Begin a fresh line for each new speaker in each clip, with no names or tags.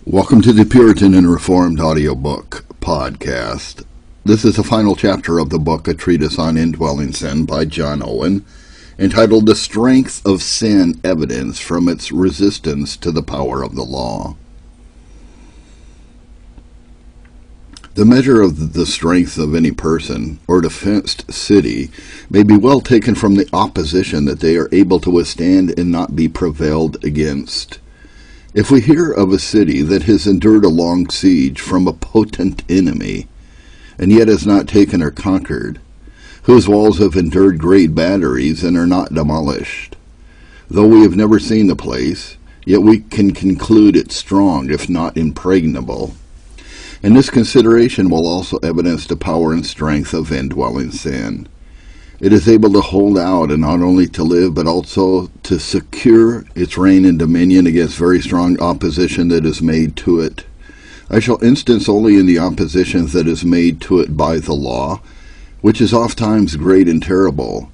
Welcome to the Puritan and Reformed audiobook podcast. This is the final chapter of the book, A Treatise on Indwelling Sin by John Owen, entitled The Strength of Sin Evidence from Its Resistance to the Power of the Law. The measure of the strength of any person or defenced city may be well taken from the opposition that they are able to withstand and not be prevailed against. If we hear of a city that has endured a long siege from a potent enemy, and yet is not taken or conquered, whose walls have endured great batteries and are not demolished, though we have never seen the place, yet we can conclude it strong, if not impregnable. And this consideration will also evidence the power and strength of indwelling sin. It is able to hold out and not only to live, but also to secure its reign and dominion against very strong opposition that is made to it. I shall instance only in the opposition that is made to it by the law, which is ofttimes great and terrible,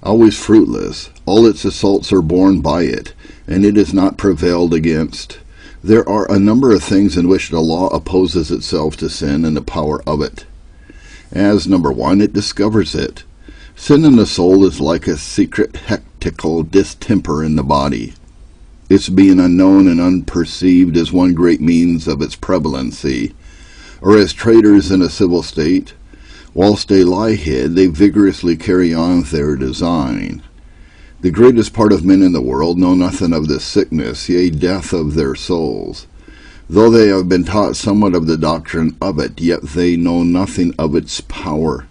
always fruitless. All its assaults are borne by it, and it is not prevailed against. There are a number of things in which the law opposes itself to sin and the power of it. As number one, it discovers it. Sin in the soul is like a secret hectical distemper in the body. Its being unknown and unperceived is one great means of its prevalency. Or as traitors in a civil state, whilst they lie hid, they vigorously carry on their design. The greatest part of men in the world know nothing of this sickness, yea, death of their souls. Though they have been taught somewhat of the doctrine of it, yet they know nothing of its power.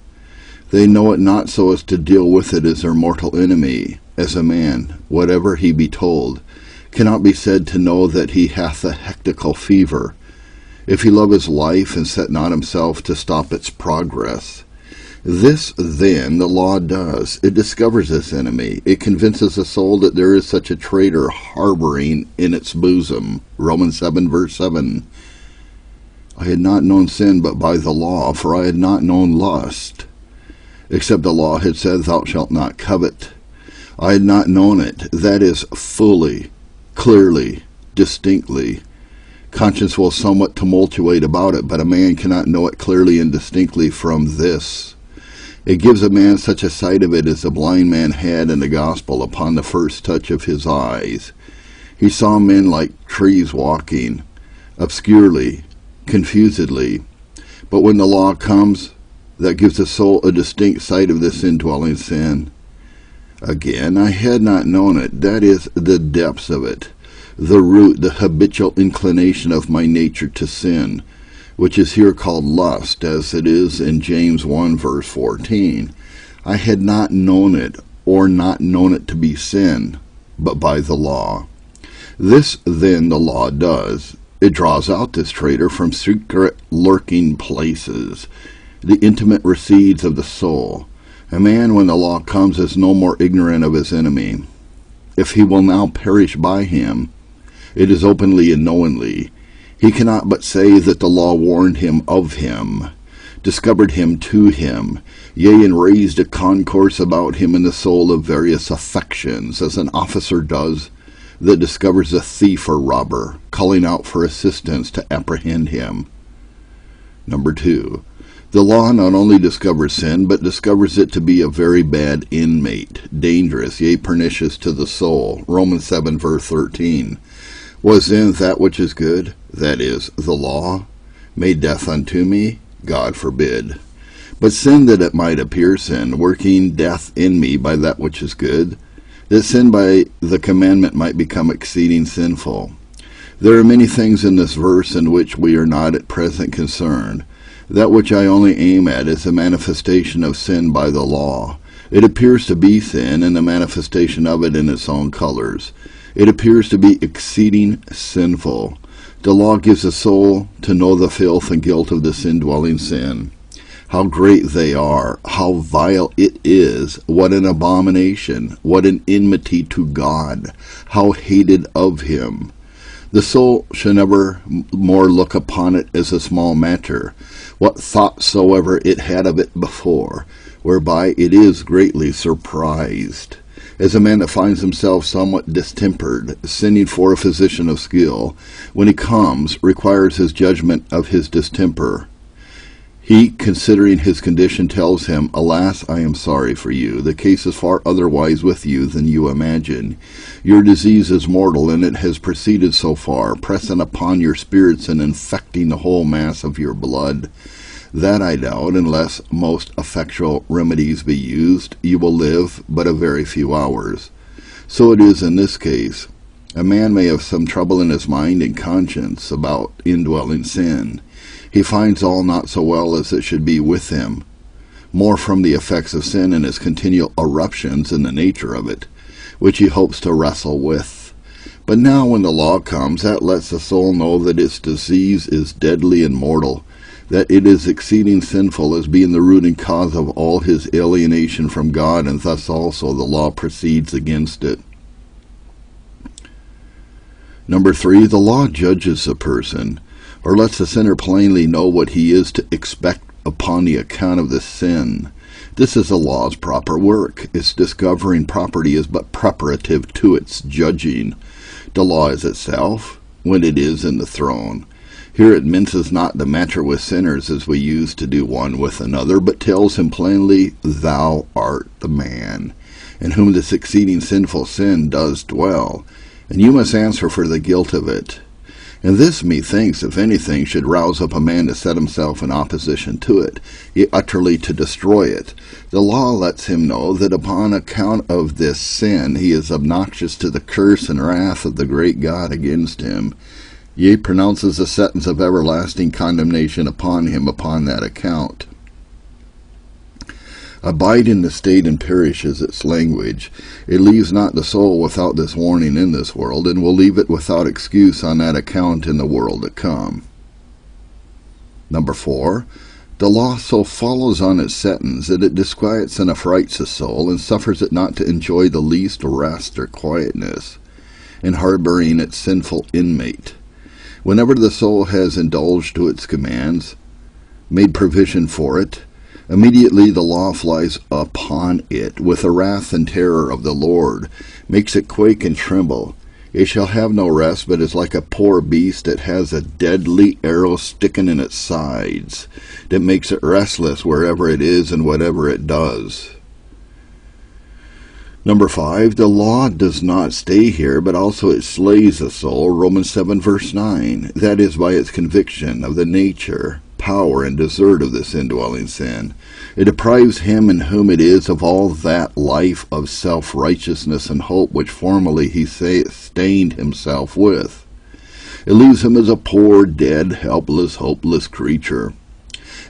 They know it not so as to deal with it as their mortal enemy, as a man, whatever he be told, cannot be said to know that he hath a hectical fever, if he love his life and set not himself to stop its progress. This, then, the law does. It discovers this enemy. It convinces the soul that there is such a traitor harboring in its bosom. Romans 7, verse 7. I had not known sin but by the law, for I had not known lust, except the law had said, Thou shalt not covet. I had not known it, that is, fully, clearly, distinctly. Conscience will somewhat tumultuate about it, but a man cannot know it clearly and distinctly from this. It gives a man such a sight of it as the blind man had in the gospel upon the first touch of his eyes. He saw men like trees walking, obscurely, confusedly. But when the law comes, that gives the soul a distinct sight of this indwelling sin. Again, I had not known it, that is, the depths of it, the root, the habitual inclination of my nature to sin, which is here called lust, as it is in James 1, verse 14. I had not known it, or not known it to be sin, but by the law. This, then, the law does. It draws out this traitor from secret lurking places, the intimate recedes of the soul. A man, when the law comes, is no more ignorant of his enemy. If he will now perish by him, it is openly and knowingly. He cannot but say that the law warned him of him, discovered him to him, yea, and raised a concourse about him in the soul of various affections, as an officer does that discovers a thief or robber, calling out for assistance to apprehend him. Number two, the law not only discovers sin, but discovers it to be a very bad inmate, dangerous, yea, pernicious to the soul. Romans 7, verse 13. Was then that which is good, that is, the law, made death unto me? God forbid. But sin that it might appear sin, working death in me by that which is good, that sin by the commandment might become exceeding sinful. There are many things in this verse in which we are not at present concerned. That which I only aim at is the manifestation of sin by the law. It appears to be sin, and the manifestation of it in its own colors. It appears to be exceeding sinful. The law gives the soul to know the filth and guilt of this indwelling sin. How great they are, how vile it is, what an abomination, what an enmity to God, how hated of him. The soul shall never more look upon it as a small matter, what thought soever it had of it before, whereby it is greatly surprised. As a man that finds himself somewhat distempered, sending for a physician of skill, when he comes, requires his judgment of his distemper. He, considering his condition, tells him, Alas, I am sorry for you. The case is far otherwise with you than you imagine. Your disease is mortal, and it has proceeded so far, pressing upon your spirits and infecting the whole mass of your blood. That I doubt, unless most effectual remedies be used, you will live but a very few hours. So it is in this case. A man may have some trouble in his mind and conscience about indwelling sin. He finds all not so well as it should be with him, more from the effects of sin and its continual eruptions in the nature of it, which he hopes to wrestle with. But now when the law comes, that lets the soul know that its disease is deadly and mortal, that it is exceeding sinful as being the root and cause of all his alienation from God, and thus also the law proceeds against it. Number 3, the law judges a person, or lets the sinner plainly know what he is to expect upon the account of the sin. This is the law's proper work. Its discovering property is but preparative to its judging. The law is itself, when it is in the throne. Here it minces not the matter with sinners as we used to do one with another, but tells him plainly, Thou art the man, in whom this exceeding sinful sin does dwell, and you must answer for the guilt of it. And this, methinks, if anything, should rouse up a man to set himself in opposition to it, yea, utterly to destroy it. The law lets him know that upon account of this sin he is obnoxious to the curse and wrath of the great God against him, yea, pronounces a sentence of everlasting condemnation upon him upon that account. Abide in the state and perish is its language. It leaves not the soul without this warning in this world, and will leave it without excuse on that account in the world to come. Number 4, the law so follows on its sentence that it disquiets and affrights the soul, and suffers it not to enjoy the least rest or quietness, in harboring its sinful inmate. Whenever the soul has indulged to its commands, made provision for it, immediately the law flies upon it with the wrath and terror of the Lord, makes it quake and tremble. It shall have no rest, but is like a poor beast that has a deadly arrow sticking in its sides, that makes it restless wherever it is and whatever it does. Number 5, the law does not stay here, but also it slays the soul, Romans 7 verse 9, that is by its conviction of the nature, power, and desert of this indwelling sin. It deprives him in whom it is of all that life of self-righteousness and hope which formerly he sustained himself with. It leaves him as a poor, dead, helpless, hopeless creature.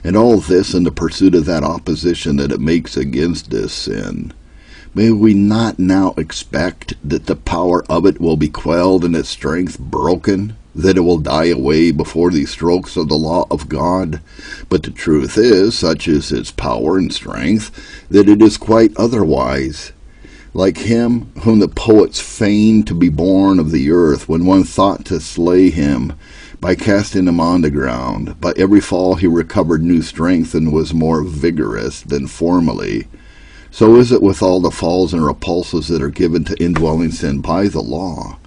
And all this in the pursuit of that opposition that it makes against this sin. May we not now expect that the power of it will be quelled and its strength broken, that it will die away before these strokes of the law of God? But the truth is, such is its power and strength, that it is quite otherwise. Like him whom the poets feigned to be born of the earth, when one thought to slay him by casting him on the ground. By every fall he recovered new strength and was more vigorous than formerly. So is it with all the falls and repulses that are given to indwelling sin by the law.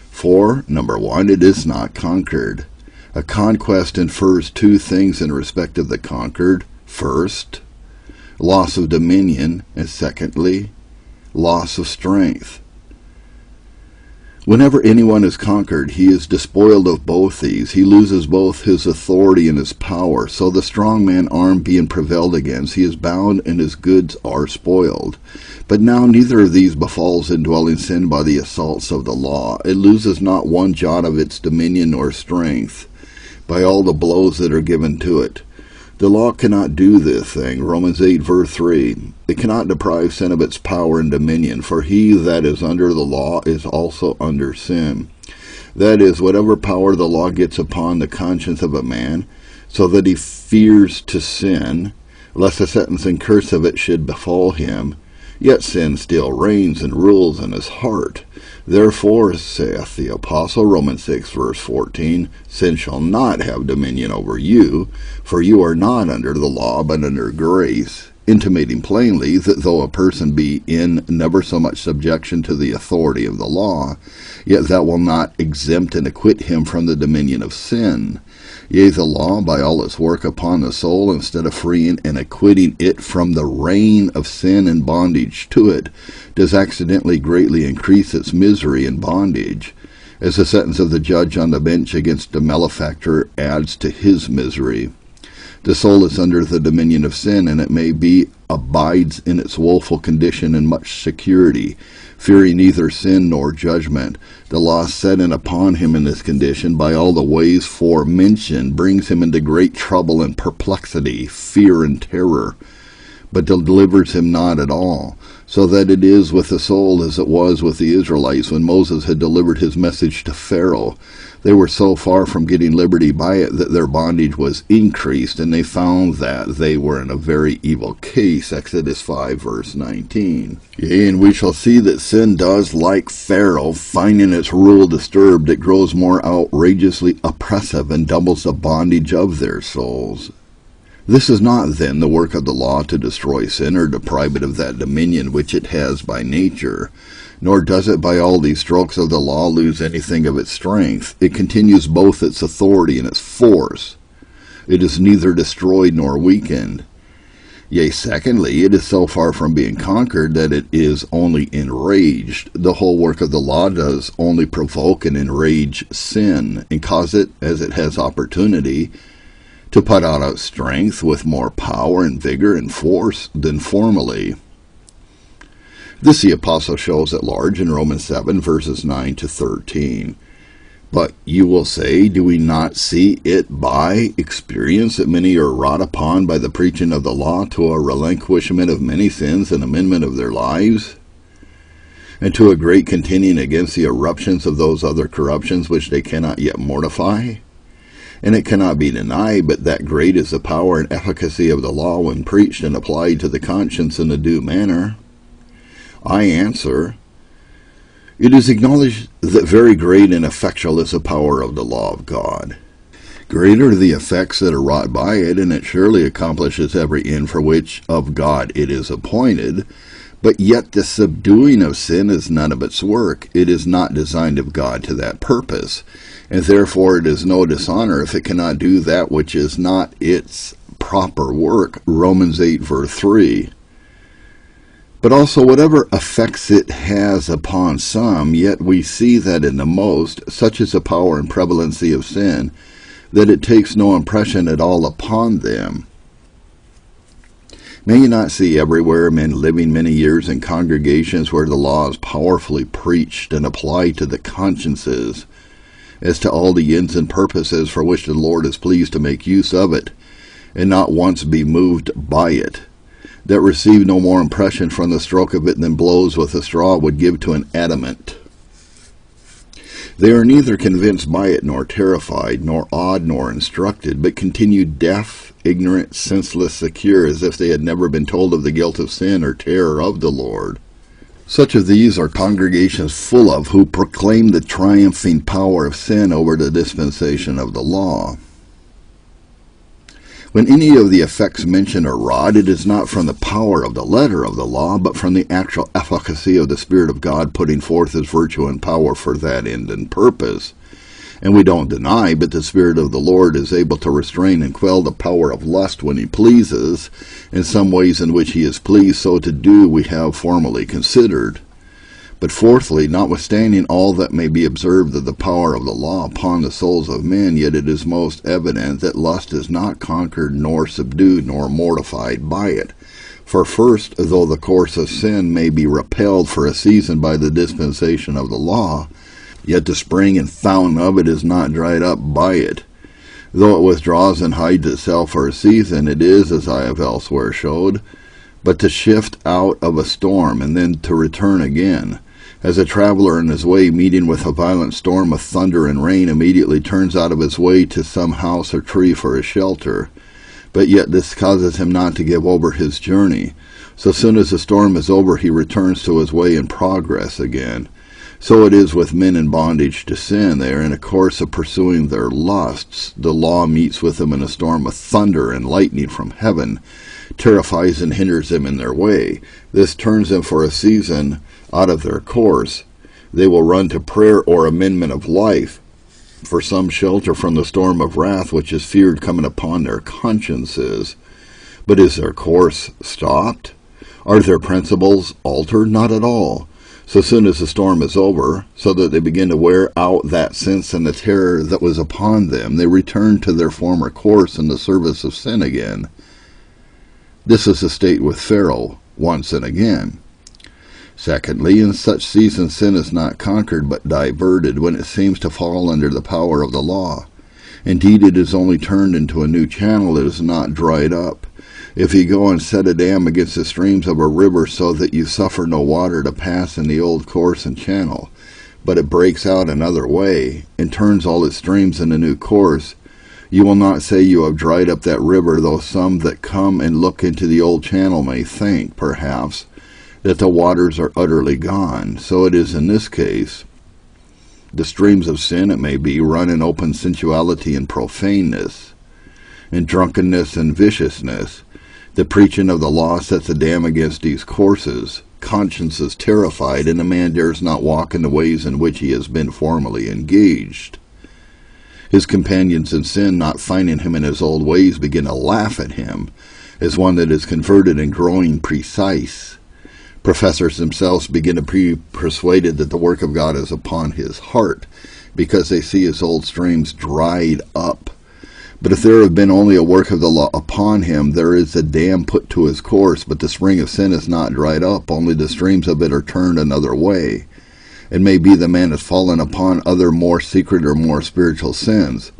For, number 1, it is not conquered. A conquest infers 2 things in respect of the conquered. First, loss of dominion, and secondly, loss of strength. Whenever anyone is conquered, he is despoiled of both these. He loses both his authority and his power. So the strong man armed being prevailed against, he is bound and his goods are spoiled. But now neither of these befalls indwelling sin by the assaults of the law. It loses not one jot of its dominion or strength by all the blows that are given to it. The law cannot do this thing, Romans 8 verse 3. It cannot deprive sin of its power and dominion, for he that is under the law is also under sin. That is, whatever power the law gets upon the conscience of a man, so that he fears to sin, lest the sentence and curse of it should befall him, yet sin still reigns and rules in his heart. Therefore, saith the apostle, Romans 6 verse 14, sin shall not have dominion over you, for you are not under the law, but under grace. intimating plainly that though a person be in never so much subjection to the authority of the law, yet that will not exempt and acquit him from the dominion of sin. Yea, the law, by all its work upon the soul, instead of freeing and acquitting it from the reign of sin and bondage to it, does accidentally greatly increase its misery and bondage, as the sentence of the judge on the bench against a malefactor adds to his misery. The soul is under the dominion of sin, and it may be abides in its woeful condition in much security, fearing neither sin nor judgment. The law set in upon him in this condition by all the ways forementioned brings him into great trouble and perplexity, fear and terror, but delivers him not at all. So that it is with the soul as it was with the Israelites when Moses had delivered his message to Pharaoh. They were so far from getting liberty by it that their bondage was increased, and they found that they were in a very evil case. Exodus 5, verse 19. Yea, and we shall see that sin does, like Pharaoh, finding its rule disturbed, it grows more outrageously oppressive and doubles the bondage of their souls. This is not, then, the work of the law to destroy sin or deprive it of that dominion which it has by nature, nor does it by all these strokes of the law lose anything of its strength. It continues both its authority and its force. It is neither destroyed nor weakened. Yea, secondly, it is so far from being conquered that it is only enraged. The whole work of the law does only provoke and enrage sin, and cause it, as it has opportunity, to put out its strength with more power and vigor and force than formerly. This the apostle shows at large in Romans 7, verses 9 to 13. But you will say, do we not see it by experience that many are wrought upon by the preaching of the law to a relinquishment of many sins and amendment of their lives, and to a great contending against the eruptions of those other corruptions which they cannot yet mortify? And it cannot be denied but that great is the power and efficacy of the law when preached and applied to the conscience in a due manner. I answer, it is acknowledged that very great and effectual is the power of the law of God. Great are the effects that are wrought by it, and it surely accomplishes every end for which of God it is appointed. But yet the subduing of sin is none of its work. It is not designed of God to that purpose, and therefore it is no dishonor if it cannot do that which is not its proper work. Romans 8, verse 3. But also whatever effects it has upon some, yet we see that in the most, such is the power and prevalency of sin, that it takes no impression at all upon them. May you not see everywhere men living many years in congregations where the law is powerfully preached and applied to the consciences, as to all the ends and purposes for which the Lord is pleased to make use of it, and not once be moved by it, that receive no more impression from the stroke of it than blows with a straw would give to an adamant. They are neither convinced by it, nor terrified, nor awed, nor instructed, but continue deaf, ignorant, senseless, secure, as if they had never been told of the guilt of sin or terror of the Lord. Such of these are congregations full of who proclaim the triumphing power of sin over the dispensation of the law. When any of the effects mentioned are wrought, it is not from the power of the letter of the law, but from the actual efficacy of the Spirit of God putting forth His virtue and power for that end and purpose. And we don't deny, but the Spirit of the Lord is able to restrain and quell the power of lust when He pleases. In some ways in which He is pleased so to do we have formerly considered. But fourthly, notwithstanding all that may be observed of the power of the law upon the souls of men, yet it is most evident that lust is not conquered, nor subdued, nor mortified by it. For first, though the course of sin may be repelled for a season by the dispensation of the law, yet the spring and fountain of it is not dried up by it. Though it withdraws and hides itself for a season, it is, as I have elsewhere showed, but to shift out of a storm, and then to return again. As a traveler in his way, meeting with a violent storm of thunder and rain, immediately turns out of his way to some house or tree for a shelter. But yet this causes him not to give over his journey. So soon as the storm is over, he returns to his way in progress again. So it is with men in bondage to sin. They are in a course of pursuing their lusts. The law meets with them in a storm of thunder and lightning from heaven, terrifies and hinders them in their way. This turns them for a season out of their course. They will run to prayer or amendment of life for some shelter from the storm of wrath which is feared coming upon their consciences. But is their course stopped? Are their principles altered? Not at all. So soon as the storm is over, so that they begin to wear out that sense and the terror that was upon them, they return to their former course in the service of sin again. This is the state with Pharaoh, once and again. Secondly, in such seasons sin is not conquered but diverted when it seems to fall under the power of the law. Indeed, it is only turned into a new channel, it is not dried up. If you go and set a dam against the streams of a river so that you suffer no water to pass in the old course and channel, but it breaks out another way and turns all its streams in a new course, you will not say you have dried up that river, though some that come and look into the old channel may think, perhaps, that the waters are utterly gone. So it is in this case. The streams of sin, it may be, run in open sensuality and profaneness, in drunkenness and viciousness. The preaching of the law sets a dam against these courses. Conscience is terrified, and a man dares not walk in the ways in which he has been formerly engaged. His companions in sin, not finding him in his old ways, begin to laugh at him as one that is converted and growing precise. Professors themselves begin to be persuaded that the work of God is upon his heart, because they see his old streams dried up. But if there have been only a work of the law upon him, there is a dam put to his course, but the spring of sin is not dried up, only the streams of it are turned another way. It may be the man has fallen upon other more secret or more spiritual sins.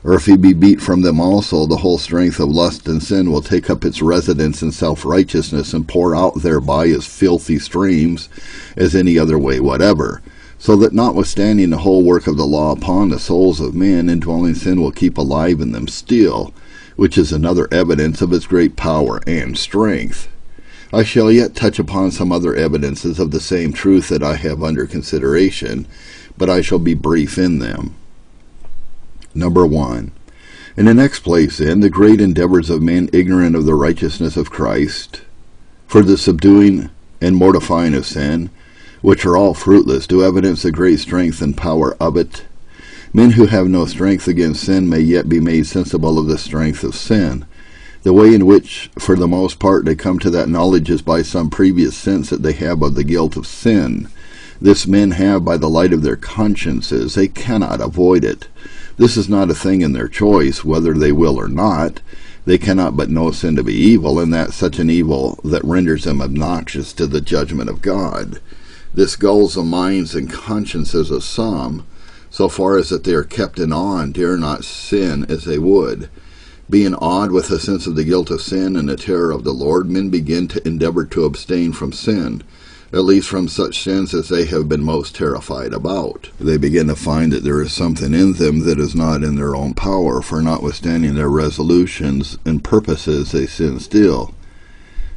Or if he be beat from them also, the whole strength of lust and sin will take up its residence in self-righteousness and pour out thereby as filthy streams as any other way whatever. So that notwithstanding the whole work of the law upon the souls of men, indwelling sin will keep alive in them still, which is another evidence of its great power and strength. I shall yet touch upon some other evidences of the same truth that I have under consideration, but I shall be brief in them. Number 1. In the next place, then, the great endeavors of men ignorant of the righteousness of Christ, for the subduing and mortifying of sin, which are all fruitless, do evidence the great strength and power of it. Men who have no strength against sin may yet be made sensible of the strength of sin. The way in which, for the most part, they come to that knowledge is by some previous sense that they have of the guilt of sin. This men have by the light of their consciences. They cannot avoid it. This is not a thing in their choice, whether they will or not. They cannot but know sin to be evil, and that such an evil that renders them obnoxious to the judgment of God. This gulls the minds and consciences of some, so far as that they are kept in awe and dare not sin as they would. Being awed with a sense of the guilt of sin and the terror of the Lord, men begin to endeavor to abstain from sin, at least from such sins as they have been most terrified about. They begin to find that there is something in them that is not in their own power, for notwithstanding their resolutions and purposes, they sin still.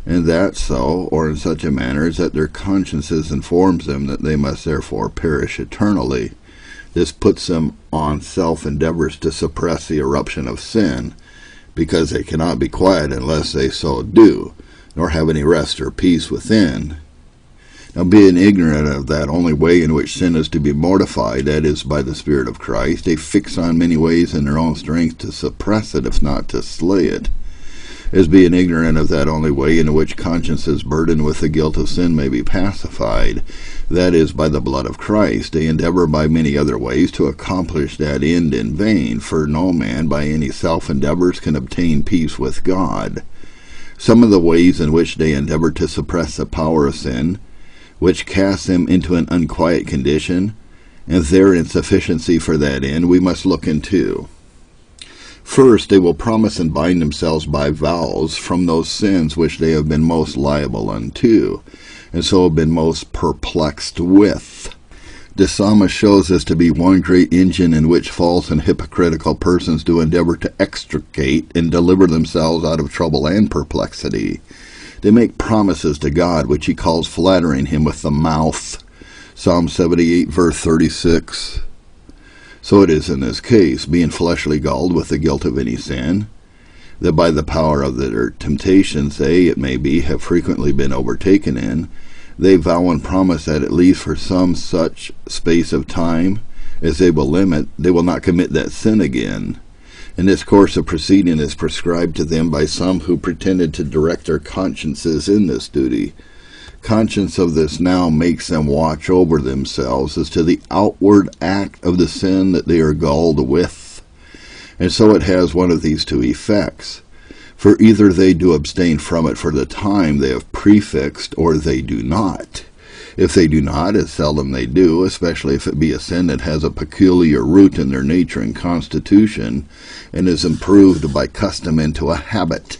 And that so, or in such a manner, as that their consciences informs them that they must therefore perish eternally. This puts them on self-endeavors to suppress the eruption of sin, because they cannot be quiet unless they so do, nor have any rest or peace within. Now, being ignorant of that only way in which sin is to be mortified, that is, by the Spirit of Christ, they fix on many ways in their own strength to suppress it, if not to slay it. As being ignorant of that only way in which consciences burdened with the guilt of sin may be pacified, that is, by the blood of Christ, they endeavor by many other ways to accomplish that end in vain, for no man by any self-endeavors can obtain peace with God. Some of the ways in which they endeavor to suppress the power of sin, which casts them into an unquiet condition, and their insufficiency for that end, we must look into. First, they will promise and bind themselves by vows from those sins which they have been most liable unto, and so have been most perplexed with. The psalmist shows this to be one great engine in which false and hypocritical persons do endeavor to extricate and deliver themselves out of trouble and perplexity. They make promises to God, which he calls flattering him with the mouth. Psalm 78, verse 36. So it is in this case, being fleshly galled with the guilt of any sin, that by the power of their temptations they, it may be, have frequently been overtaken in, they vow and promise that at least for some such space of time as they will limit, they will not commit that sin again. And this course of proceeding is prescribed to them by some who pretended to direct their consciences in this duty. Conscience of this now makes them watch over themselves as to the outward act of the sin that they are galled with. And so it has one of these two effects. For either they do abstain from it for the time they have prefixed, or they do not. If they do not, as seldom they do, especially if it be a sin that has a peculiar root in their nature and constitution, and is improved by custom into a habit.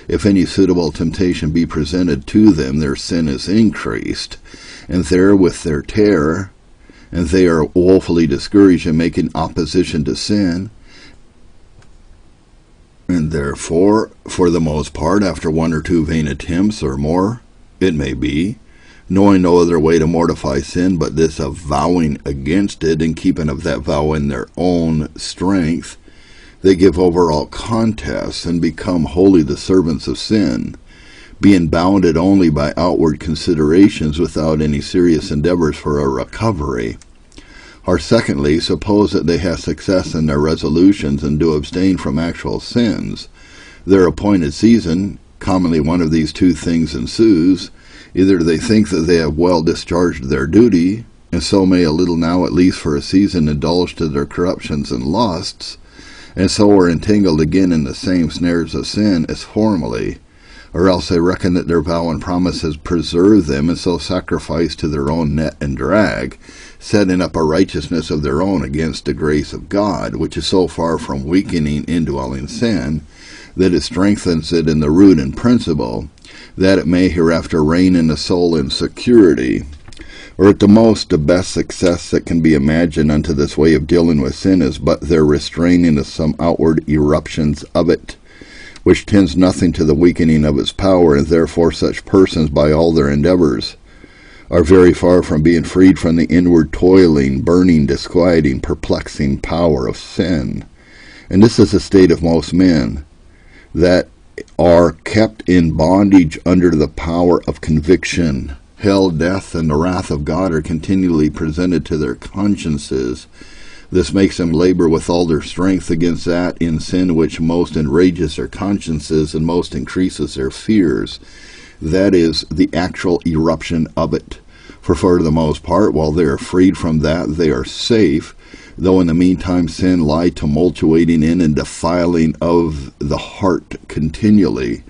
If any suitable temptation be presented to them, their sin is increased, and therewith their terror, and they are woefully discouraged in making opposition to sin, and therefore, for the most part, after one or two vain attempts, or more, it may be, knowing no other way to mortify sin but this of vowing against it and keeping of that vow in their own strength, they give over all contests and become wholly the servants of sin, being bounded only by outward considerations without any serious endeavors for a recovery. Or secondly, suppose that they have success in their resolutions and do abstain from actual sins. Their appointed season, commonly one of these two things ensues. Either they think that they have well discharged their duty, and so may a little now at least for a season indulge to their corruptions and lusts, and so are entangled again in the same snares of sin as formerly, or else they reckon that their vow and promise has preserved them, and so sacrifice to their own net and drag, setting up a righteousness of their own against the grace of God, which is so far from weakening indwelling sin, that it strengthens it in the root and principle, that it may hereafter reign in the soul in security. Or at the most, the best success that can be imagined unto this way of dealing with sin is but their restraining of some outward eruptions of it, which tends nothing to the weakening of its power, and therefore such persons, by all their endeavors, are very far from being freed from the inward toiling, burning, disquieting, perplexing power of sin. And this is the state of most men, that are kept in bondage under the power of conviction. Hell, death, and the wrath of God are continually presented to their consciences. This makes them labor with all their strength against that in sin which most enrages their consciences and most increases their fears. That is, the actual eruption of it. For the most part, while they are freed from that, they are safe, though in the meantime sin lie tumultuating in and defiling of the heart continually,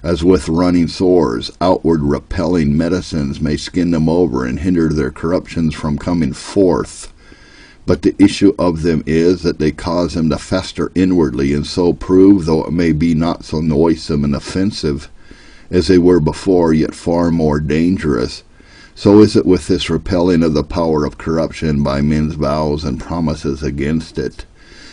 as with running sores, outward repelling medicines may skin them over and hinder their corruptions from coming forth. But the issue of them is that they cause them to fester inwardly, and so prove, though it may be not so noisome and offensive as they were before, yet far more dangerous. So is it with this repelling of the power of corruption by men's vows and promises against it.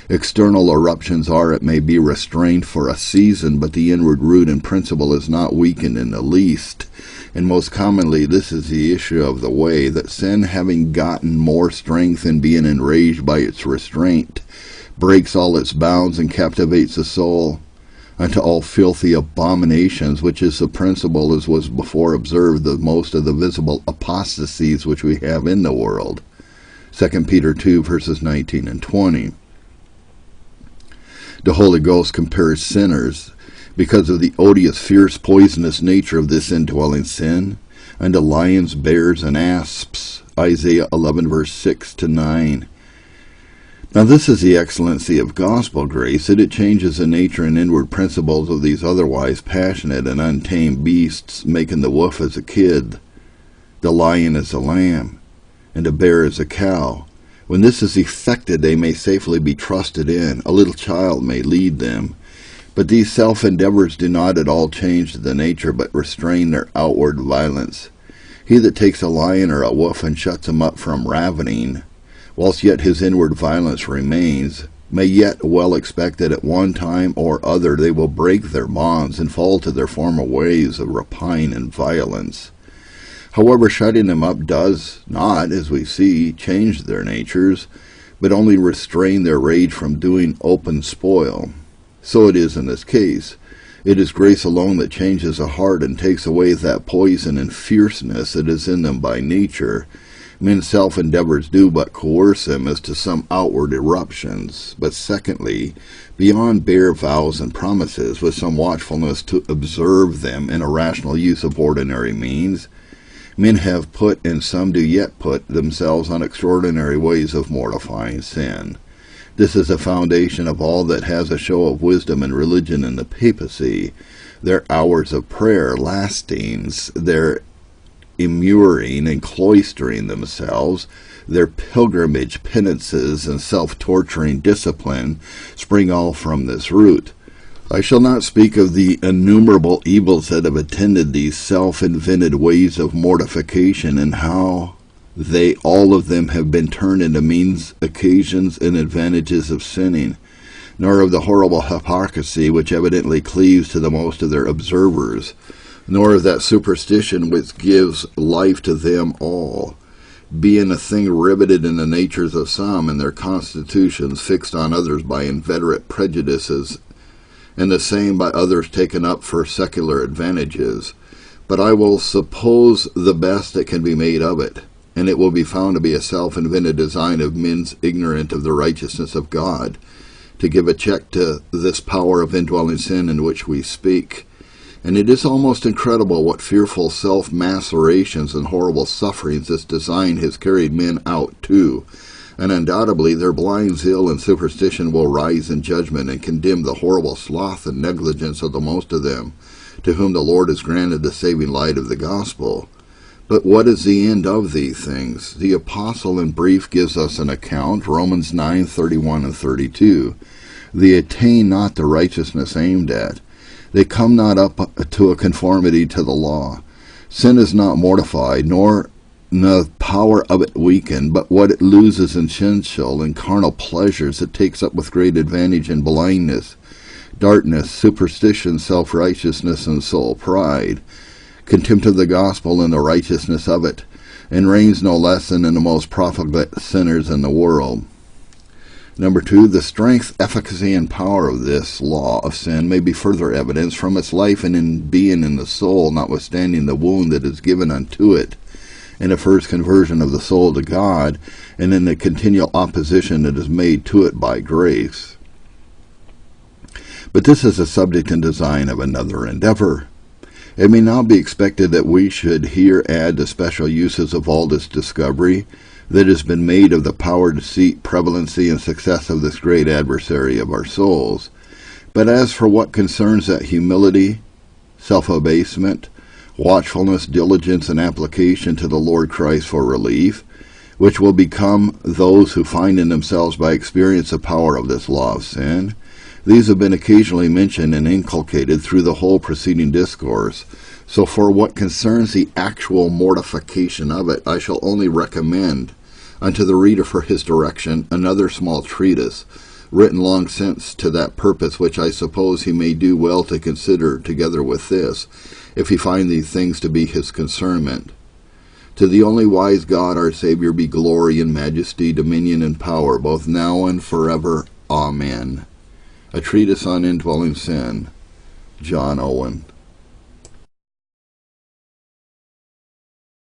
External eruptions are, it may be, restrained for a season, but the inward root and principle is not weakened in the least. And most commonly this is the issue of the way, that sin, having gotten more strength in being enraged by its restraint, breaks all its bounds and captivates the soul unto all filthy abominations, which is the principle, as was before observed, of most of the visible apostasies which we have in the world. 2 Peter 2, verses 19 and 20. The Holy Ghost compares sinners, because of the odious, fierce, poisonous nature of this indwelling sin, unto lions, bears, and asps. Isaiah 11, verse 6 to 9. Now this is the excellency of gospel grace, that it changes the nature and inward principles of these otherwise passionate and untamed beasts, making the wolf as a kid, the lion as a lamb, and the bear as a cow. When this is effected, they may safely be trusted in. A little child may lead them. But these self-endeavors do not at all change the nature, but restrain their outward violence. He that takes a lion or a wolf and shuts him up from ravening, whilst yet his inward violence remains, may yet well expect that at one time or other they will break their bonds and fall to their former ways of rapine and violence. However, shutting them up does not, as we see, change their natures, but only restrain their rage from doing open spoil. So it is in this case. It is grace alone that changes a heart and takes away that poison and fierceness that is in them by nature. Men's self-endeavors do but coerce them as to some outward eruptions. But secondly, beyond bare vows and promises, with some watchfulness to observe them in a rational use of ordinary means, men have put, and some do yet put, themselves on extraordinary ways of mortifying sin. This is the foundation of all that has a show of wisdom and religion in the papacy. Their hours of prayer, lastings, their immuring and cloistering themselves, their pilgrimage, penances, and self-torturing discipline spring all from this root. I shall not speak of the innumerable evils that have attended these self-invented ways of mortification, and how they all of them have been turned into means, occasions, and advantages of sinning, nor of the horrible hypocrisy which evidently cleaves to the most of their observers, nor of that superstition which gives life to them all, being a thing riveted in the natures of some, and their constitutions fixed on others by inveterate prejudices, and the same by others taken up for secular advantages. But I will suppose the best that can be made of it, and it will be found to be a self-invented design of men's ignorant of the righteousness of God, to give a check to this power of indwelling sin in which we speak. And it is almost incredible what fearful self-macerations and horrible sufferings this design has carried men out to. And undoubtedly their blind zeal and superstition will rise in judgment and condemn the horrible sloth and negligence of the most of them, to whom the Lord has granted the saving light of the gospel. But what is the end of these things? The apostle in brief gives us an account, Romans 9:31 and 32. They attain not the righteousness aimed at. They come not up to a conformity to the law. Sin is not mortified, nor the power of it weakened, but what it loses in sensual and carnal pleasures it takes up with great advantage in blindness, darkness, superstition, self-righteousness, and soul pride, contempt of the gospel and the righteousness of it, and reigns no less than in the most profligate sinners in the world. Number 2, the strength, efficacy, and power of this law of sin may be further evidenced from its life and in being in the soul, notwithstanding the wound that is given unto it, in the first conversion of the soul to God, and in the continual opposition that is made to it by grace. But this is the subject and design of another endeavor. It may now be expected that we should here add the special uses of all this discovery that has been made of the power, deceit, prevalency, and success of this great adversary of our souls. But as for what concerns that humility, self-abasement, watchfulness, diligence, and application to the Lord Christ for relief, which will become those who find in themselves by experience the power of this law of sin, these have been occasionally mentioned and inculcated through the whole preceding discourse. So for what concerns the actual mortification of it, I shall only recommend unto the reader for his direction another small treatise, written long since to that purpose, which I suppose he may do well to consider together with this, if he find these things to be his concernment. To the only wise God our Savior be glory and majesty, dominion and power, both now and forever. Amen. A Treatise on Indwelling Sin, John Owen.